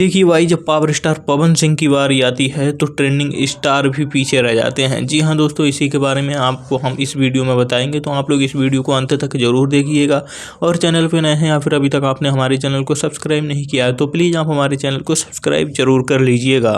देखिए भाई, जब पावर स्टार पवन सिंह की बारी आती है तो ट्रेंडिंग स्टार भी पीछे रह जाते हैं। जी हाँ दोस्तों, इसी के बारे में आपको हम इस वीडियो में बताएंगे, तो आप लोग इस वीडियो को अंत तक जरूर देखिएगा। और चैनल पे नए हैं या फिर अभी तक आपने हमारे चैनल को सब्सक्राइब नहीं किया है तो प्लीज़ आप हमारे चैनल को सब्सक्राइब जरूर कर लीजिएगा।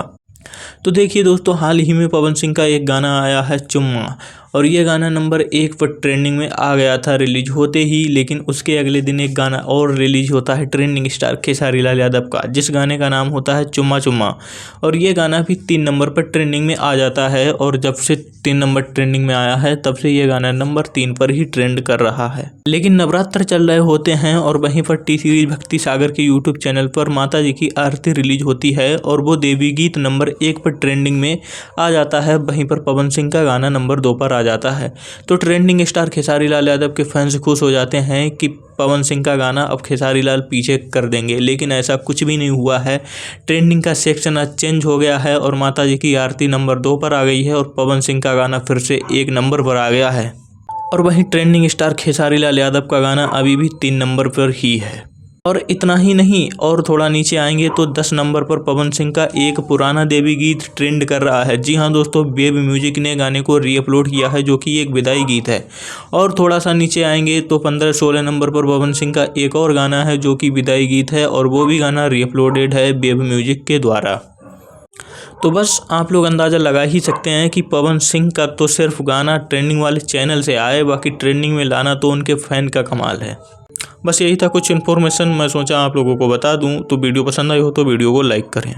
तो देखिए दोस्तों, हाल ही में पवन सिंह का एक गाना आया है चुम्मा, और ये गाना नंबर 1 पर ट्रेंडिंग में आ गया था रिलीज होते ही। लेकिन उसके अगले दिन एक गाना और रिलीज होता है ट्रेंडिंग स्टार खेसारी लाल यादव का, जिस गाने का नाम होता है चुम्मा चुम्मा। और ये गाना भी 3 नंबर पर ट्रेंडिंग में आ जाता है, और जब से 3 नंबर ट्रेंडिंग में आया है तब से ये गाना नंबर 3 पर ही ट्रेंड कर रहा है। लेकिन नवरात्र चल रहे होते हैं और वहीं पर टी सीरीज भक्ति सागर के यूट्यूब चैनल पर माता जी की आरती रिलीज होती है, और वो देवी गीत नंबर 1 पर ट्रेंडिंग में आ जाता है। वहीं पर पवन सिंह का गाना नंबर 2 पर जाता है। तो ट्रेंडिंग स्टार खेसारी लाल यादव के फैंस खुश हो जाते हैं कि पवन सिंह का गाना अब खेसारी लाल पीछे कर देंगे, लेकिन ऐसा कुछ भी नहीं हुआ है। ट्रेंडिंग का सेक्शन आज चेंज हो गया है और माता जी की आरती नंबर 2 पर आ गई है और पवन सिंह का गाना फिर से 1 नंबर पर आ गया है। और वहीं ट्रेंडिंग स्टार खेसारी लाल यादव का गाना अभी भी 3 नंबर पर ही है। और इतना ही नहीं, और थोड़ा नीचे आएंगे तो 10 नंबर पर पवन सिंह का एक पुराना देवी गीत ट्रेंड कर रहा है। जी हाँ दोस्तों, बेब म्यूजिक ने गाने को रीअपलोड किया है, जो कि एक विदाई गीत है। और थोड़ा सा नीचे आएंगे तो 15-16 नंबर पर पवन सिंह का एक और गाना है जो कि विदाई गीत है, और वो भी गाना रीअपलोडेड है बेब म्यूजिक के द्वारा। तो बस आप लोग अंदाज़ा लगा ही सकते हैं कि पवन सिंह का तो सिर्फ गाना ट्रेंडिंग वाले चैनल से आए, बाकी ट्रेंडिंग में लाना तो उनके फ़ैन का कमाल है। बस यही था कुछ इन्फॉर्मेशन, मैं सोचा आप लोगों को बता दूं। तो वीडियो पसंद आई हो तो वीडियो को लाइक करें।